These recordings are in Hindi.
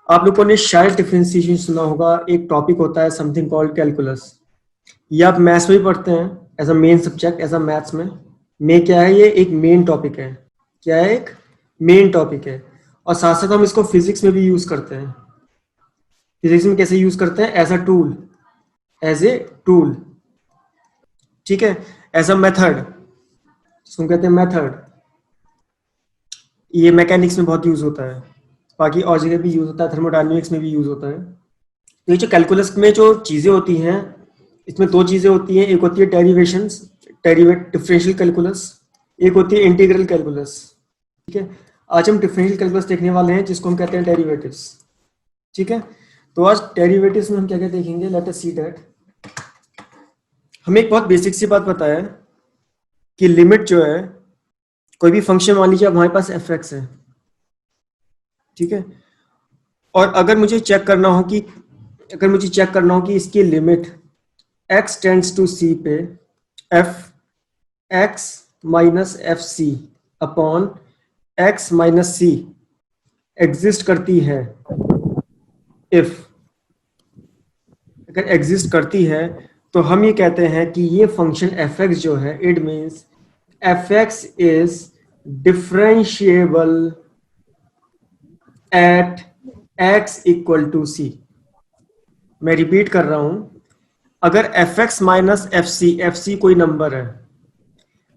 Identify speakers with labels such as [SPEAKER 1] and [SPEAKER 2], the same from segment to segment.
[SPEAKER 1] आप लोगों ने शायद डिफरेंशिएशन सुना होगा, एक टॉपिक होता है समथिंग कॉल्ड कैलकुलस। ये आप मैथ्स में भी पढ़ते हैं as a main subject, as a maths में क्या है, ये एक मेन टॉपिक है। क्या है? एक मेन टॉपिक है। और साथ साथ हम इसको फिजिक्स में भी यूज करते हैं। फिजिक्स में कैसे यूज करते हैं? As a tool, as a tool, ठीक है, एज अ मेथड, जिसको कहते हैं मेथड। ये मैकेनिक्स में बहुत यूज होता है, बाकी और जगह भी यूज होता है, थर्मोडायनेमिक्स में भी यूज होता है। तो ये जो कैलकुलस में जो चीजें होती हैं, इसमें दो चीजें होती हैं। एक होती है डेरिवेशंस, डिफरेंशियल कैलकुलस, एक होती है इंटीग्रल कैलकुलस। ठीक है, आज हम डिफरेंशियल कैलकुलस देखने वाले हैं, जिसको हम कहते हैं डेरिवेटिव्स। ठीक है, तो आज डेरिवेटिव्स में हम क्या क्या देखेंगे, लेट अस सी दैट। हमें एक बहुत बेसिक सी बात पता है कि लिमिट जो है, कोई भी फंक्शन मान लीजिए हमारे पास एफ एक्स है, ठीक है, और अगर मुझे चेक करना हो कि इसकी limit x tends to c पे f x minus F C upon x minus C exist करती है, इफ अगर एग्जिस्ट करती है, तो हम ये कहते हैं कि ये फंक्शन एफ एक्स जो है, it means F X is differentiable at x equal to C. मैं रिपीट कर रहा हूं, अगर F X minus F C कोई नंबर है,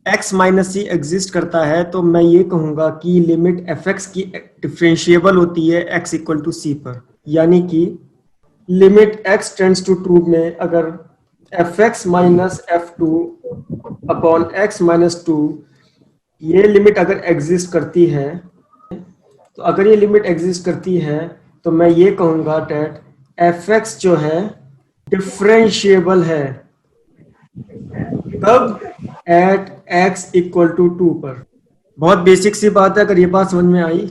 [SPEAKER 1] x माइनस सी एग्जिस्ट करता है, तो मैं ये कहूंगा कि लिमिट एफ एक्स की डिफरेंशिएबल होती है x इक्वल टू सी पर। यानी कि limit x tends to two में अगर F X minus F two upon X minus two, ये लिमिट अगर एग्जिस्ट करती है, तो अगर ये लिमिट एग्जिस्ट करती है, तो मैं ये कहूंगा डेट एफ एक्स जो है डिफरेंशिएबल है, तब at x equal to two पर। बहुत बेसिक सी बात है, अगर ये बात समझ में आई,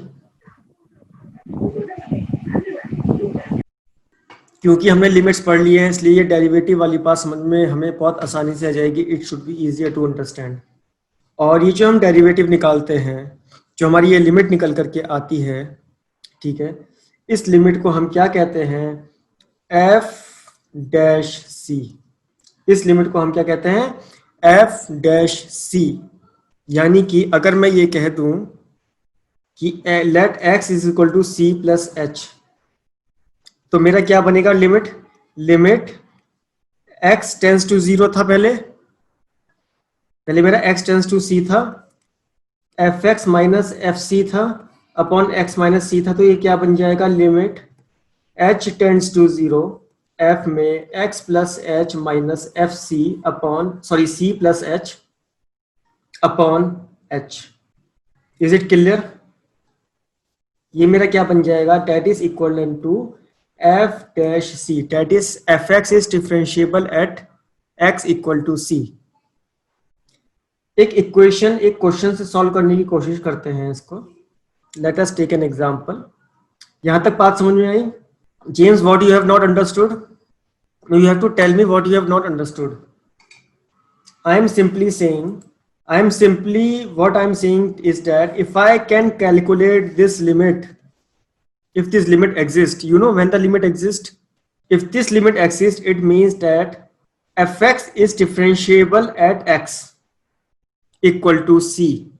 [SPEAKER 1] क्योंकि हमने लिमिट्स पढ़ ली हैं, इसलिए ये डेरिवेटिव वाली बात समझ में हमें बहुत आसानी से आ जाएगी। It should be easier to understand. और ये जो हम डेरिवेटिव निकालते हैं, जो हमारी ये लिमिट निकल करके आती है, ठीक है, इस लिमिट को हम क्या कहते हैं? F dash C. इस लिमिट को हम क्या कहते हैं? F dash C. यानी कि अगर मैं ये कह दूं कि let x is equal to C plus H, तो मेरा क्या बनेगा? Limit x tends to zero था, पहले मेरा x टेंस टू सी था, F X minus F C था, अपॉन x माइनस सी था, तो ये क्या बन जाएगा? Limit h tends to zero, f में x plus H minus F C upon C plus H upon h। Is it clear? ये मेरा क्या बन जाएगा? That is equal to F dash C, that is F X is differentiable at x equal to C. एक क्वेश्चन से सॉल्व करने की कोशिश करते हैं इसको। Let us take an example. यहां तक बात समझ में आई? James, what you have not understood? You have to tell me what you have not understood. I am simply what I am saying is that if I can calculate this limit, if this limit exists, you know, when the limit exists, if this limit exists, it means that fx is differentiable at x equal to c,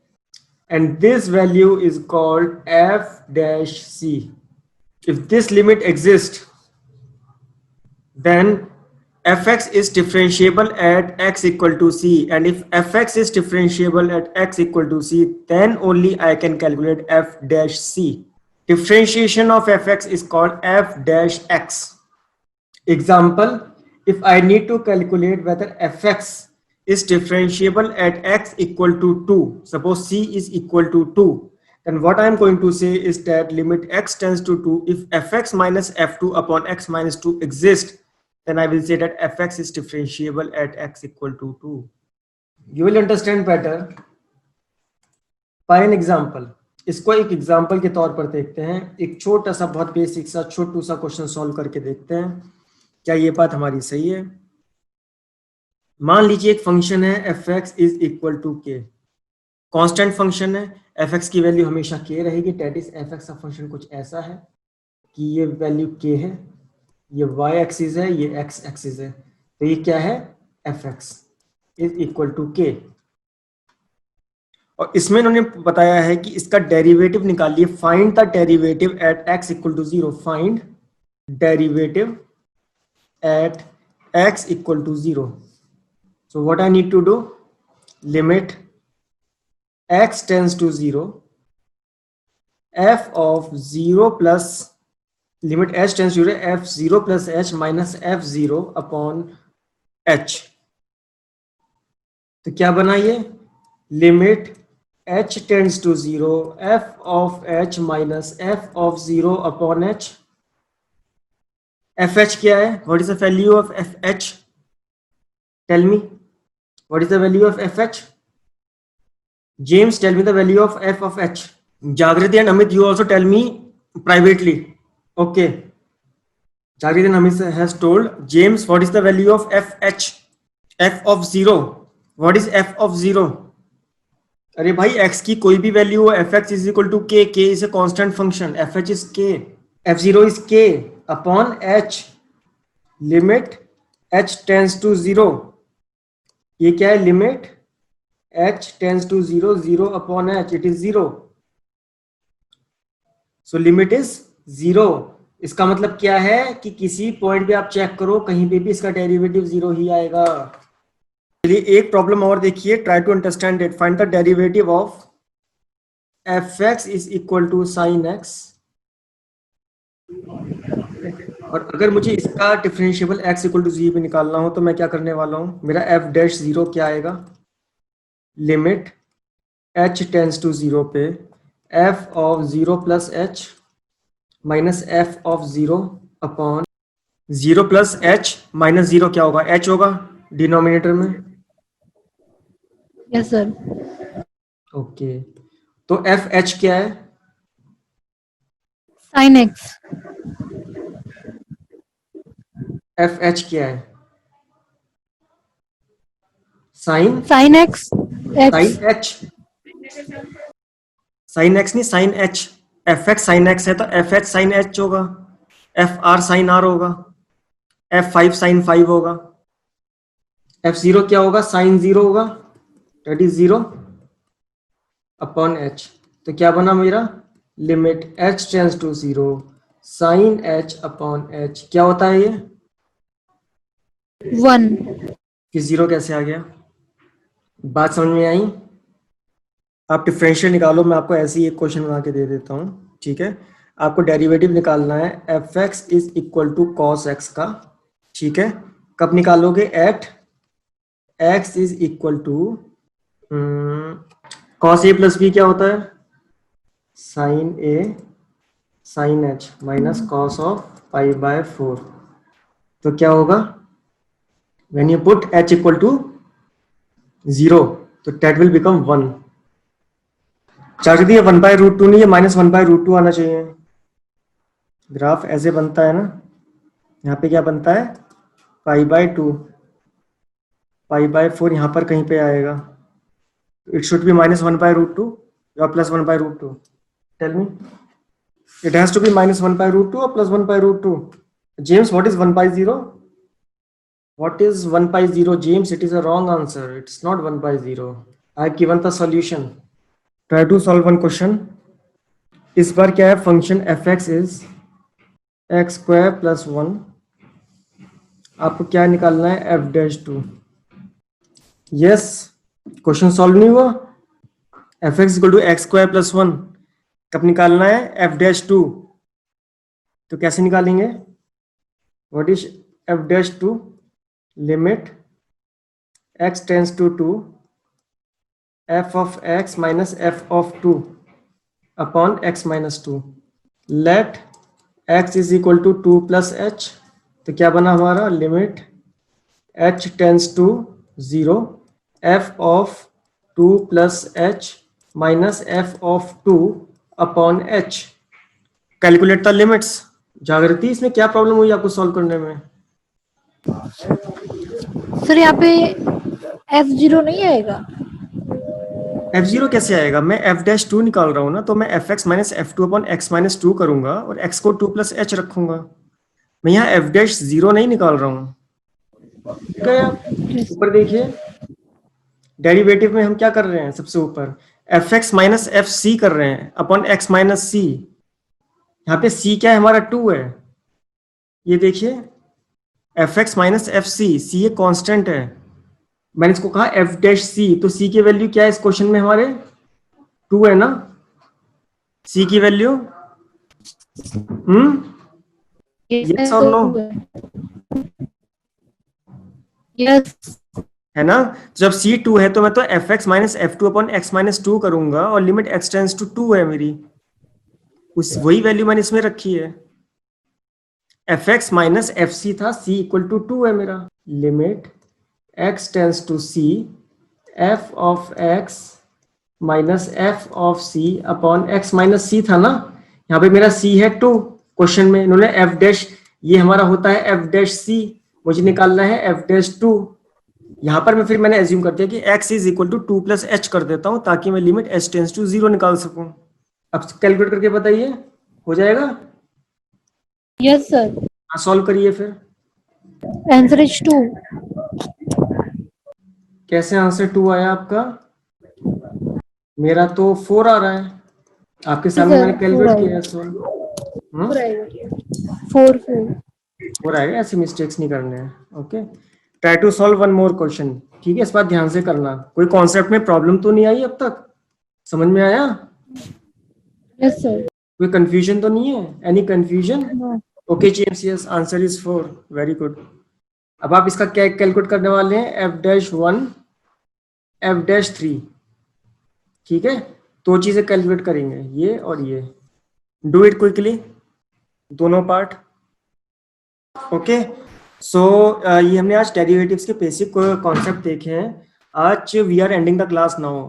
[SPEAKER 1] and this value is called f dash c. If this limit exists, then fx is differentiable at x equal to c, and if fx is differentiable at x equal to c, then only I can calculate f dash c. Differentiation of fx is called f dash x. Example, if I need to calculate whether fx is differentiable at x equal to 2, suppose c is equal to 2, then what I am going to say is that limit x tends to 2, if fx minus f2 upon x minus 2 exists, then I will say that fx is differentiable at x equal to 2. You will understand better by an example. इसको एक एग्जाम्पल के तौर पर देखते हैं। एक छोटा सा, बहुत बेसिक सा, छोटू सा क्वेश्चन सॉल्व करके देखते हैं क्या ये बात हमारी सही है। मान लीजिए एक फंक्शन है F X is equal to K, constant function है, एफ एक्स की वैल्यू हमेशा के रहेगी, डेट इज एफ एक्स का फंक्शन कुछ ऐसा है, कि ये वैल्यू k है, ये y एक्सिस है, ये x एक्सिस है, तो ये क्या है, fx is equal to k। और इसमें इन्होंने बताया है कि इसका डेरिवेटिव निकालिए, find the derivative at x equal to 0, find derivative at x equal to 0। So what I need to do, limit x tends to 0, f of 0 plus limit h tends to 0, f0 plus h minus f0 upon h। तो क्या बना ये, limit h tends to 0, f of h minus f of 0 upon h। fh क्या है, what is the value of fh, tell me what is the value of fh, James tell me the value of f of h, Jagriti and Amit you also tell me privately, okay, Jagriti and Amit has told James what is the value of fh, f of 0, what is f of 0, अरे भाई x की कोई भी वैल्यू हो, fx is equal to k, k is a constant function, fh is k, f0 is k upon h, limit h tends to 0, ये क्या है, limit h tends to 0, 0 upon h, it is 0, so limit is 0। इसका मतलब क्या है कि किसी पॉइंट पे आप चेक करो, कहीं पे भी इसका डेरिवेटिव 0 ही आएगा। चलिए एक प्रॉब्लम और देखिए, try to understand it, find the derivative of fx is equal to sin x, और अगर मुझे इसका डिफरेंशिएबल x इक्वल टू 0 पे निकालना हो तो मैं क्या करने वाला हूं, मेरा f डैश 0 क्या आएगा, लिमिट h टेंड्स टू 0 पे f of 0 plus h minus f of 0 upon 0 plus h minus 0 क्या होगा, h होगा डिनोमिनेटर में,
[SPEAKER 2] यस सर।
[SPEAKER 1] ओके, तो fh क्या है,
[SPEAKER 2] साइन एक्स।
[SPEAKER 1] fh क्या है, sine
[SPEAKER 2] sine X
[SPEAKER 1] sine h, sine x नहीं sine h, fx sine x है तो fh साइन h होगा, fr साइन r होगा, f5 साइन 5 होगा, f0 क्या होगा, साइन 0 होगा, दैट इज 0 अपॉन h। तो क्या बना मेरा, limit h tends to 0, sine h upon h, क्या होता है ये,
[SPEAKER 2] 1।
[SPEAKER 1] कि 0 कैसे आ गया, बात समझ में आई। आप डिफरेंशियल निकालो, मैं आपको ऐसे ही एक क्वेश्चन बना के दे देता हूँ, ठीक है, आपको डेरिवेटिव निकालना है fx is equal to cos x का, ठीक है, कब निकालोगे, at x is equal to cos a plus b क्या होता है, sine a sine h minus cos of pi by 4, तो क्या होगा, when you put h equal to 0 तो दैट विल बिकम 1। चार्ज दिए 1/√2 नहीं, ये -1/√2 आना चाहिए। ग्राफ ऐसे बनता है ना, यहाँ पे क्या बनता है, π/2, π/4 यहाँ पर कहीं पे आएगा, इट शुड बी -1/√2 या +1/√2, tell me, it has to be -1/√2 और +1/√2। James what is 1/0, what is 1/0 James, it is a wrong answer, it's not 1/0, I have given the solution. Try to solve one question. इस बार क्या है, फंक्शन fx इज x² + 1, आपको क्या निकालना है, f'2। यस, क्वेश्चन सॉल्व नहीं हुआ, fx = x² + 1 कब निकालना है, f'2, तो कैसे निकालेंगे, what is f'2, limit x tends to 2, f of x minus f of 2 upon x minus 2, let x is equal to 2 plus h, तो क्या बना हमारा, limit h tends to 0, f of 2 plus h minus f of 2 upon h, calculate the limits. जागृति, इसमें क्या प्रॉब्लम हुई आपको सॉल्व करने में,
[SPEAKER 2] सर यहाँ पे F0 नहीं आएगा,
[SPEAKER 1] f0 कैसे आएगा? मैं f-2 निकाल रहा हूँ ना, तो मैं fx minus f2 upon x minus 2 करूंगा और x को 2 प्लस h रखूंगा। मैं यहाँ f-0 नहीं निकाल रहा हूँ। ठीक है आप ऊपर देखिए, डेरिवेटिव में हम क्या कर रहे हैं? सबसे ऊपर fx माइनस fc कर रहे हैं अपॉन x माइनस c। यहाँ पे c क्या है? हमारा 2 है। ये देखिए fx माइनस fc, c ये कांस्टेंट है। मैंने इसको कहा f-c, तो c की वैल्यू क्या है इस क्वेश्चन में? हमारे 2 है ना c की वैल्यू। यस और नो?
[SPEAKER 2] यस
[SPEAKER 1] है ना? जब c 2 है तो मैं तो fx minus f2 upon x minus 2 करूंगा और लिमिट x टेंस टू 2 है मेरी, उस वही वैल्यू मैंने इसमें रखी है। fx माइनस fc था, c इक्वल टू 2 है मेरा। Limit x tends to c, f of x minus f of c upon x minus c था ना। यहाँ पे मेरा c है 2, क्वेश्चन में इन्होंने f डैश, ये हमारा होता है f डैश c, मुझे निकालना है f डैश 2। यहाँ पर फिर मैंने एज्यूम कर दिया कि x is equal to 2 plus h कर देता हूँ ताकि मैं लिमिट h टेंस टू 0 निकाल सकूं। अब कैलकुलेट करके बताइए, हो जाएगा?
[SPEAKER 2] Yes sir.
[SPEAKER 1] हाँ सॉल्व करिए फिर।
[SPEAKER 2] Answer is 2।
[SPEAKER 1] कैसे आंसर 2 आया आपका? मेरा तो 4 आ रहा है, आपके सामने मैंने कैलकुलेट किया है सॉल्व।
[SPEAKER 2] 4
[SPEAKER 1] हो रहा है, ऐसे मिस्टेक्स नहीं करने हैं। Okay, try to solve one more question. ठीक है, इस बात ध्यान से करना। कोई कॉन्सेप्ट में प्रॉब्लम तो नहीं आई अब तक? समझ में आया?
[SPEAKER 2] Yes sir.
[SPEAKER 1] कोई कंफ्यूजन तो नहीं है? Any confusion? Okay James, yes answer is 4, very good. अब आप इसका क्या कैलकुलेट करने वाले हैं? f-1 f-3। ठीक है, दो चीजें कैलकुलेट करेंगे, ये और ये। डू इट क्विकली, दोनों पार्ट। ओके, सो ये हमने आज डेरिवेटिव्स के बेसिक कॉन्सेप्ट देखे हैं। आज we are ending the class now.